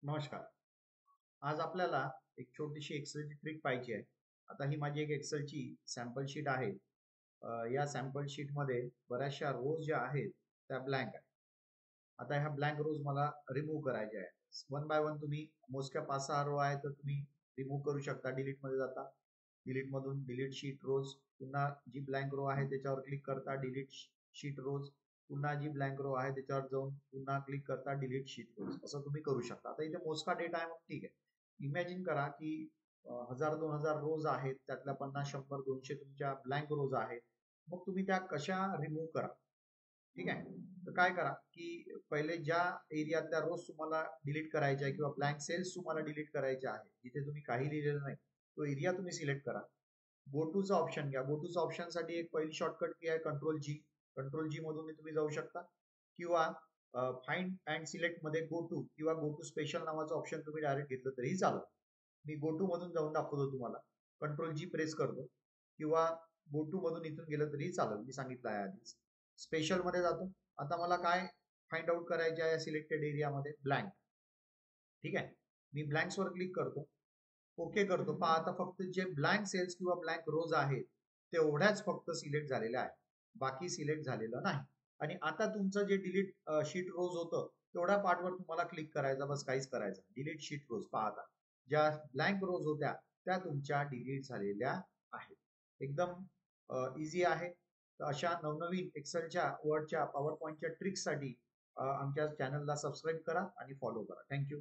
नमस्कार. आज आपल्याला एक छोटीशी एक्सेलची ट्रिक पाहिजे आहे. आता ही माझी एक एक्सेलची सॅम्पल शीट आहे. या सॅम्पल शीटमध्ये बऱ्याचशा रोज ज्या आहेत त्या ब्लँक आहेत. आता ह्या ब्लँक रोज मला रिमूव्ह करायच्या आहेत. वन बाय वन तुम्ही मोजक्या 5-6 रो आहे तर तुम्ही रिमूव्ह करू शकता. डिलीटमध्ये जाता. डिलीटमधून डिलीट शीट रोज. पुन्हा जी ब्लँक रो आहे त्याच्यावर क्लिक करता डिलीट शीट रोज. पुन्हा जी ब्लँक रो आहे त्याच्यावर जाऊन पुन्हा क्लिक करता डिलीट शीट रोज. असं तुम्ही करू शकता. आता इथे मोजका डेटा आहे म्हणून ठीक आहे. इमॅजिन करा की 1000-2000 रोज आहेत, त्यातल्या 50-100-200 तुमच्या ब्लँक रोज आहेत. मग तुम्ही त्या कशा रिमूव्ह करा. ठीक आहे. तर काय करा की पहिले ज्या एरियात त्या रोज तुम्हाला डिलीट करायच्या आहे किंवा ब्लँक सेल्स तुम्हाला डिलीट करायच्या आहे, जिथे तुम्ही काही लिहिलेलं नाही, तो एरिया तुम्ही सिलेक्ट करा. गो टूचा ऑप्शन घ्या. गो टूचा ऑप्शनसाठी एक पहिली शॉर्टकट की आहे कंट्रोल जी. कंट्रोल जी मधून तुम्ही जाऊ शकता किंवा फाइंड अँड सिलेक्ट मध्ये गो टू किंवा गो टू स्पेशल नावाचं ऑप्शन तुम्ही डायरेक्ट घेतलं तरीही चालेल. मी गो टू मधून जाऊन दाखवतो तुम्हाला. कंट्रोल जी प्रेस करतो किंवा गो टू मधून इथून गेलं तरीही चालेल. मी सांगितलं आहे आधीच. स्पेशल मध्ये जातो. आता मला काय फाइंड आउट करायचे आहे सिलेक्टेड एरियामध्ये ब्लँक. ठीक आहे. मी ब्लँक्स वर क्लिक करतो. ओके करतो. पहा आता फक्त जे ब्लँक सेल्स किंवा ब्लँक रोज आहेत तेवढ्याच फक्त सिलेक्ट झालेल्या आहेत. बाकी सिलेक्ट झालेलं नाही. आणि आता तुमचं जे डिलीट शीट रोज होतं तेवढ्या पार्टवर तुम्हाला क्लिक करायचं, बस काहीच करायचं. डिलीट शीट रोज पहा आता ज्या ब्लँक रोज होत्या त्या तुमच्या डिलीट झालेल्या आहेत. एकदम इझी आहे. तर अशा नवनवीन एक्सेलच्या वर्डच्या पॉवर पॉईंटच्या ट्रिक्ससाठी आमच्या चॅनलला सबस्क्राईब करा आणि फॉलो करा. थँक्यू.